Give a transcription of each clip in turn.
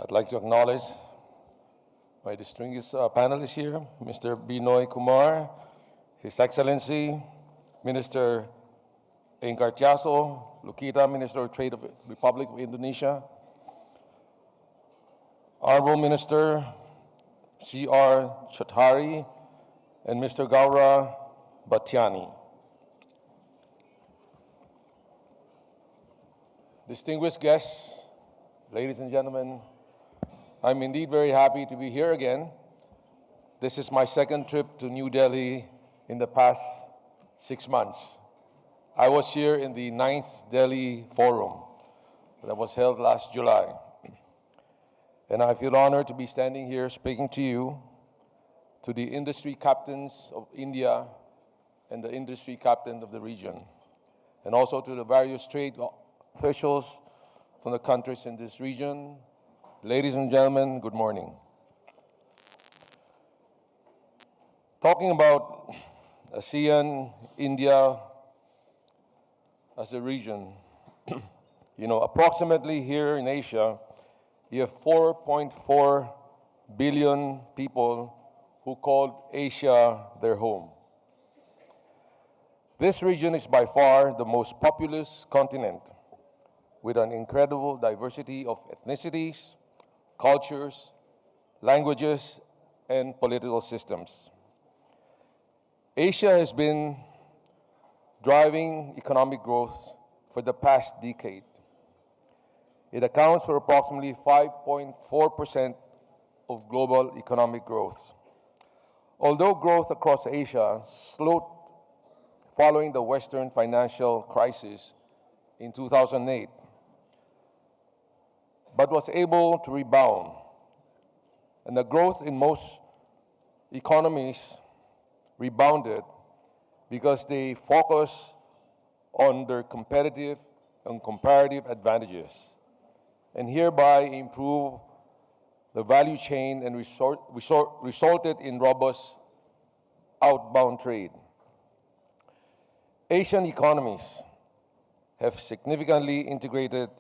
I'd like to acknowledge my distinguished panelists here, Mr. Binoy Kumar, His Excellency, Minister Encartiaso, Lukita, Minister of Trade of the Republic of Indonesia, Honorable Minister C.R. Chatari, and Mr. Gaura Batiani. Distinguished guests, ladies and gentlemen, I'm indeed very happy to be here again. This is my second trip to New Delhi in the past 6 months. I was here in the 9th Delhi Forum that was held last July. And I feel honored to be standing here speaking to you, to the industry captains of India and the industry captain of the region, and also to the various trade officials from the countries in this region. Ladies and gentlemen, good morning. Talking about ASEAN, India as a region, approximately here in Asia, you have 4.4 billion people who call Asia their home. This region is by far the most populous continent, with an incredible diversity of ethnicities, cultures, languages, and political systems. Asia has been driving economic growth for the past decade. It accounts for approximately 5.4% of global economic growth. Although growth across Asia slowed following the Western financial crisis in 2008, but was able to rebound. And the growth in most economies rebounded because they focus on their competitive and comparative advantages, and hereby improve the value chain and resulted in robust outbound trade. Asian economies have significantly integrated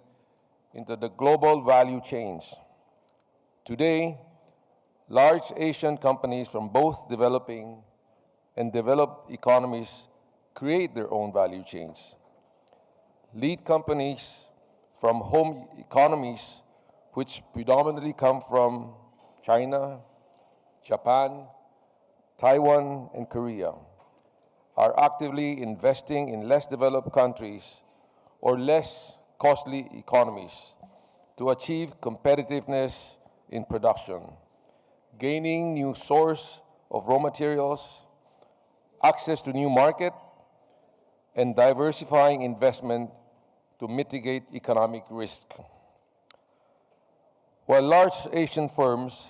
into the global value chains. Today, large Asian companies from both developing and developed economies create their own value chains. Lead companies from home economies, which predominantly come from China, Japan, Taiwan, and Korea, are actively investing in less developed countries or less costly economies to achieve competitiveness in production, gaining new source of raw materials, access to new market, and diversifying investment to mitigate economic risk. While large Asian firms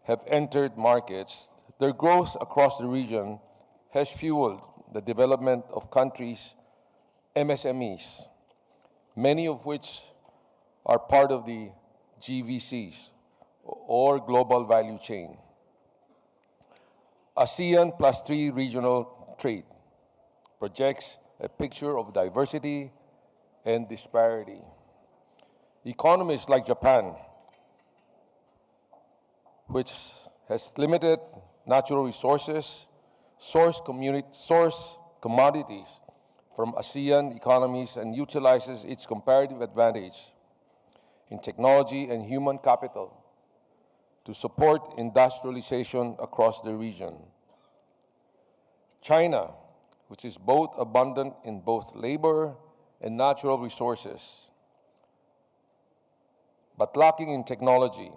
have entered markets, their growth across the region has fueled the development of countries' MSMEs, many of which are part of the GVCs, or Global Value Chain. ASEAN +3 regional trade projects a picture of diversity and disparity. Economies like Japan, which has limited natural resources, source commodities from ASEAN economies and utilizes its comparative advantage in technology and human capital to support industrialization across the region. China, which is both abundant in both labor and natural resources, but lacking in technology,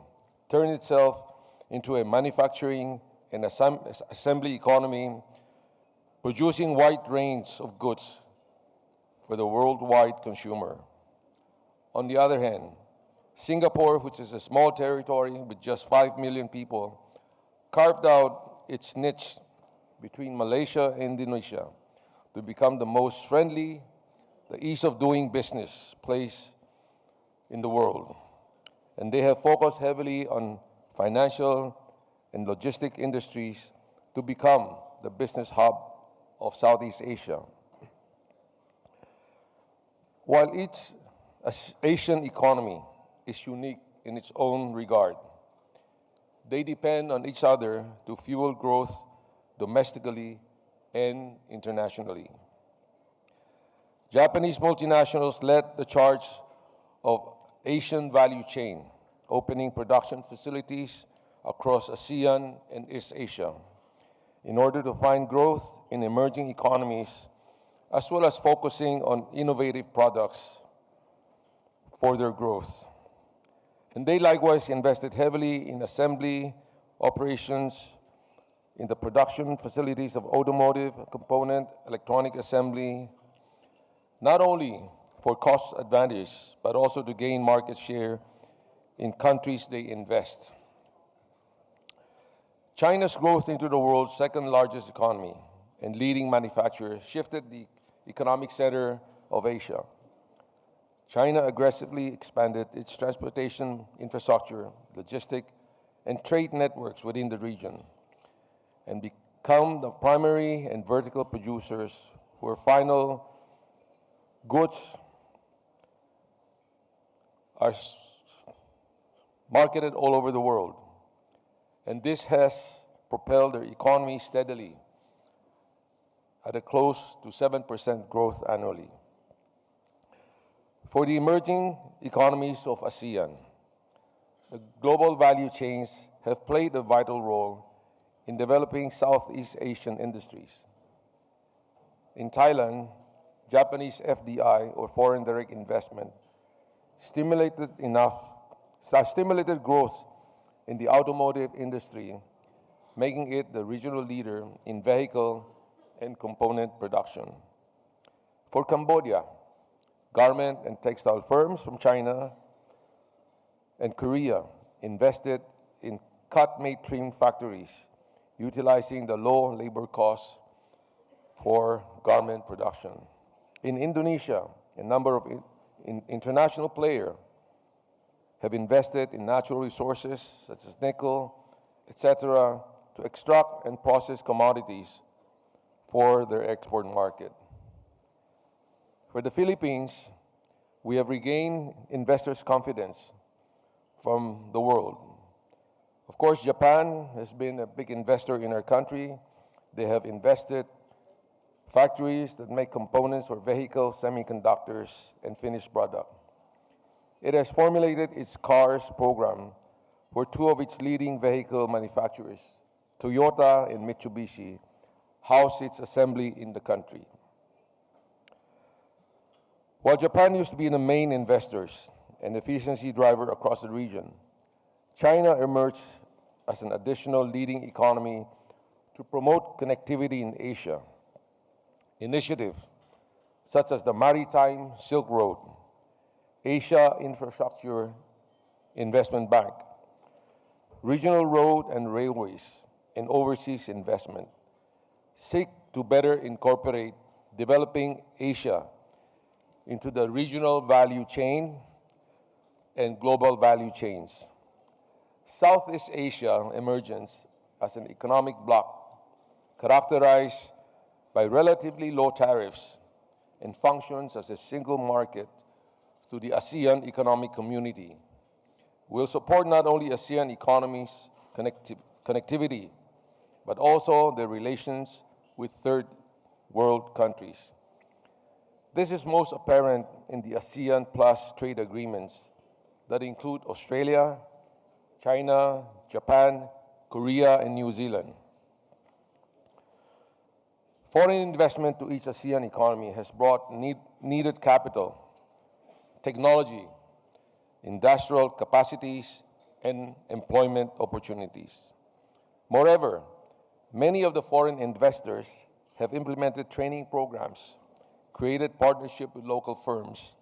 turned itself into a manufacturing and assembly economy, producing wide range of goods for the worldwide consumer. On the other hand, Singapore, which is a small territory with just 5 million people, carved out its niche between Malaysia and Indonesia to become the most friendly, the ease of doing business place in the world. And they have focused heavily on financial and logistic industries to become the business hub of Southeast Asia. While each Asian economy is unique in its own regard. They depend on each other to fuel growth domestically and internationally. Japanese multinationals led the charge of Asian value chain, opening production facilities across ASEAN and East Asia in order to find growth in emerging economies, as well as focusing on innovative products for their growth. And they likewise invested heavily in assembly operations, in the production facilities of automotive component, electronic assembly, not only for cost advantage, but also to gain market share in countries they invest. China's growth into the world's second largest economy and leading manufacturer shifted the economic center of Asia. China aggressively expanded its transportation infrastructure, logistic, and trade networks within the region, and become the primary and vertical producers where final goods are marketed all over the world. And this has propelled their economy steadily at a close to 7% growth annually. For the emerging economies of ASEAN, the global value chains have played a vital role in developing Southeast Asian industries. In Thailand, Japanese FDI, or foreign direct investment, stimulated growth in the automotive industry, making it the regional leader in vehicle and component production. For Cambodia, garment and textile firms from China and Korea invested in cut-made trim factories, utilizing the low labor costs for garment production. In Indonesia, a number of international players have invested in natural resources such as nickel, etc., to extract and process commodities for their export market. For the Philippines, we have regained investors' confidence from the world. Of course, Japan has been a big investor in our country. They have invested factories that make components for vehicles, semiconductors, and finished product. It has formulated its CARS program, where two of its leading vehicle manufacturers, Toyota and Mitsubishi, house its assembly in the country. While Japan used to be the main investors and efficiency driver across the region, China emerged as an additional leading economy to promote connectivity in Asia. Initiatives such as the Maritime Silk Road, Asia Infrastructure Investment Bank, regional road and railways, and overseas investment seek to better incorporate developing Asia into the regional value chain and global value chains. Southeast Asia emerges as an economic bloc characterized by relatively low tariffs and functions as a single market to the ASEAN economic community. Will support not only ASEAN economies' connectivity, but also their relations with third world countries. This is most apparent in the ASEAN Plus trade agreements that include Australia, China, Japan, Korea, and New Zealand. Foreign investment to each ASEAN economy has brought needed capital, technology, industrial capacities, and employment opportunities. Moreover, many of the foreign investors have implemented training programs, created partnership with local firms,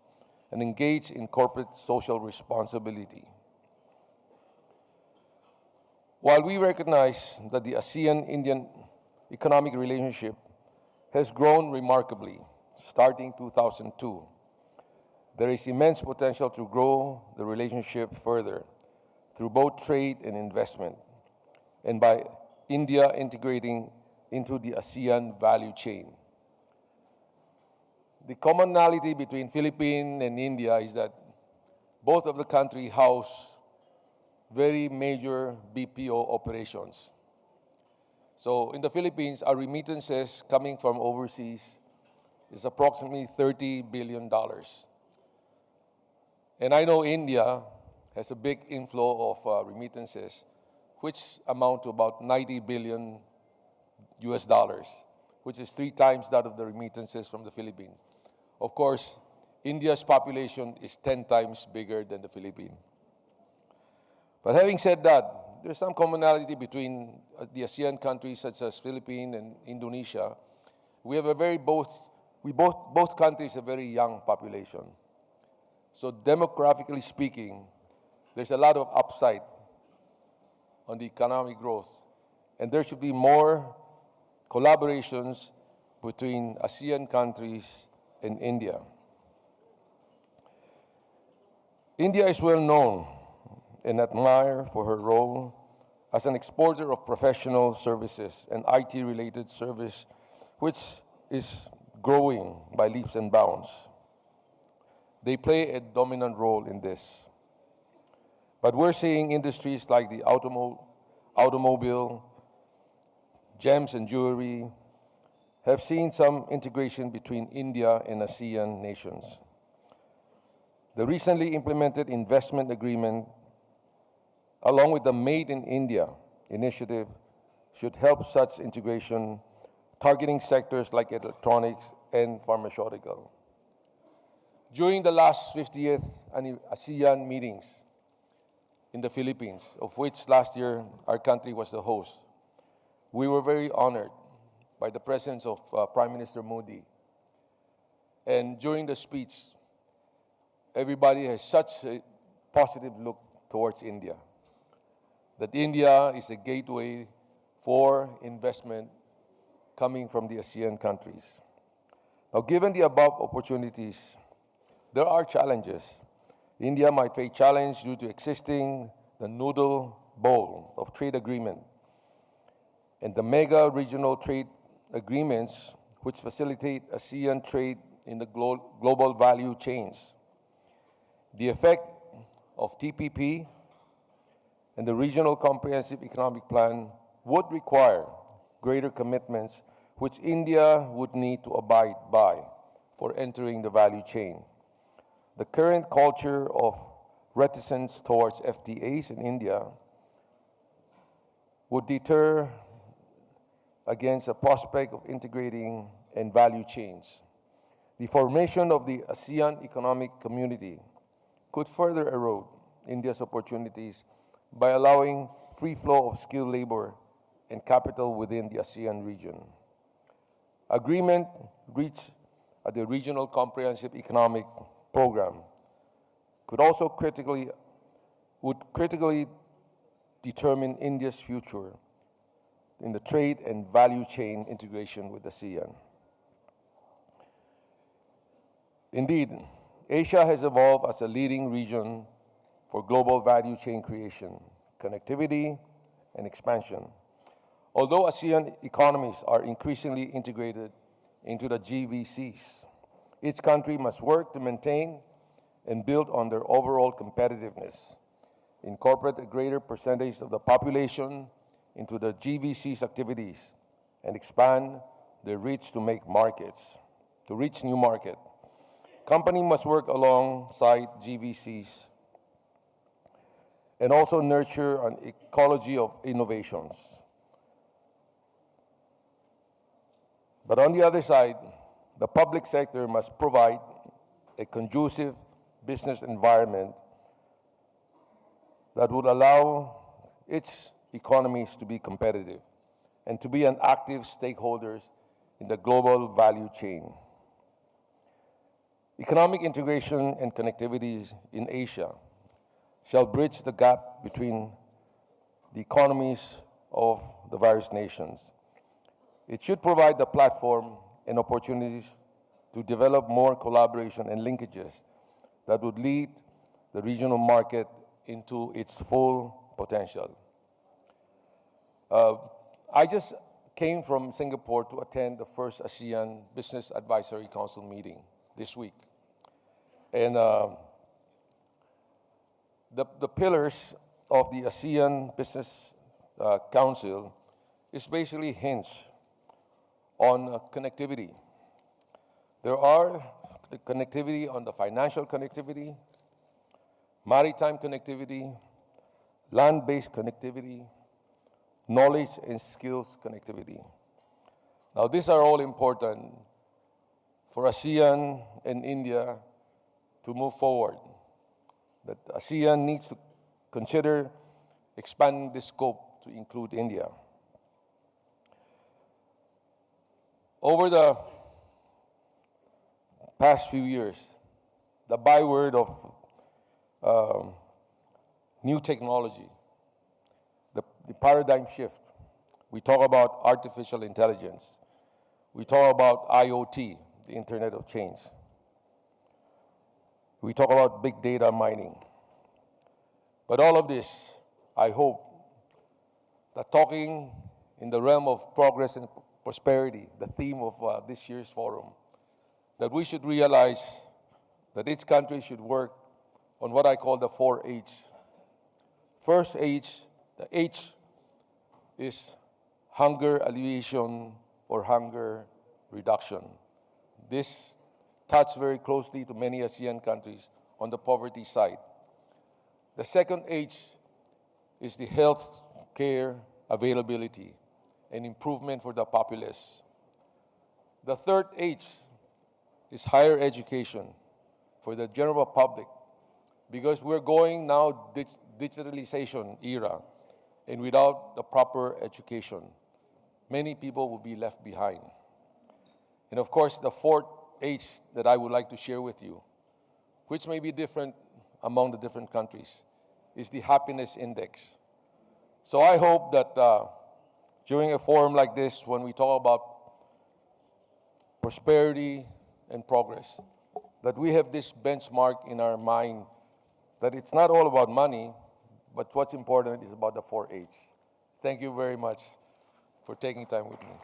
and engaged in corporate social responsibility. While we recognize that the ASEAN-Indian economic relationship has grown remarkably starting 2002, there is immense potential to grow the relationship further through both trade and investment, and by India integrating into the ASEAN value chain. The commonality between Philippines and India is that both of the countries house very major BPO operations. So in the Philippines, our remittances coming from overseas is approximately $30 billion. And I know India has a big inflow of remittances, which amount to about 90 billion US dollars, which is 3 times that of the remittances from the Philippines. Of course, India's population is 10 times bigger than the Philippines. But having said that, there's some commonality between the ASEAN countries such as Philippines and Indonesia. We have both countries have a very young population. So demographically speaking, there's a lot of upside on the economic growth. And there should be more collaborations between ASEAN countries and India. India is well known and admired for her role as an exporter of professional services and IT-related service, which is growing by leaps and bounds. They play a dominant role in this. But we're seeing industries like the automobile, gems and jewelry have seen some integration between India and ASEAN nations. The recently implemented investment agreement, along with the Made in India initiative, should help such integration, targeting sectors like electronics and pharmaceutical. During the last 50th ASEAN meetings in the Philippines, of which last year our country was the host, we were very honored by the presence of Prime Minister Modi. And during the speech, everybody has such a positive look towards India, that India is a gateway for investment coming from the ASEAN countries. Now, given the above opportunities, there are challenges. India might face challenge due to existing the noodle bowl of trade agreement and the mega regional trade agreements which facilitate ASEAN trade in the global value chains. The effect of TPP and the Regional Comprehensive Economic Plan would require greater commitments which India would need to abide by for entering the value chain. The current culture of reticence towards FTAs in India would deter against the prospect of integrating and value chains. The formation of the ASEAN Economic Community could further erode India's opportunities by allowing free flow of skilled labor and capital within the ASEAN region. Agreement reached at the Regional Comprehensive Economic Program would critically determine India's future in the trade and value chain integration with ASEAN. Indeed, Asia has evolved as a leading region for global value chain creation, connectivity, and expansion. Although ASEAN economies are increasingly integrated into the GVCs, each country must work to maintain and build on their overall competitiveness, incorporate a greater percentage of the population into the GVC's activities, and expand their reach to reach new markets. Companies must work alongside GVCs and also nurture an ecology of innovations. But on the other side, the public sector must provide a conducive business environment that would allow its economies to be competitive and to be an active stakeholders in the global value chain. Economic integration and connectivity in Asia shall bridge the gap between the economies of the various nations. It should provide the platform and opportunities to develop more collaboration and linkages that would lead the regional market into its full potential. I just came from Singapore to attend the first ASEAN Business Advisory Council meeting this week. And the pillars of the ASEAN Business Council is basically hinged on connectivity. There are the connectivity on the financial connectivity, maritime connectivity, land-based connectivity, knowledge and skills connectivity. Now, these are all important for ASEAN and India to move forward. That ASEAN needs to consider expanding the scope to include India. Over the past few years, the byword of new technology, the paradigm shift. We talk about artificial intelligence. We talk about IoT, the Internet of Things. We talk about big data mining. But all of this, I hope, that talking in the realm of progress and prosperity, the theme of this year's forum, that we should realize that each country should work on what I call the 4 H's. First H, the H is hunger alleviation or hunger reduction. This touches very closely to many ASEAN countries on the poverty side. The second H is the health care availability and improvement for the populace. The third H is higher education for the general public, because we're going now digitalization era, and without the proper education, many people will be left behind. And of course, the fourth H that I would like to share with you, which may be different among the different countries, is the happiness index. So I hope that during a forum like this, when we talk about prosperity and progress, that we have this benchmark in our mind, that it's not all about money, but what's important is about the 4 H's. Thank you very much for taking time with me.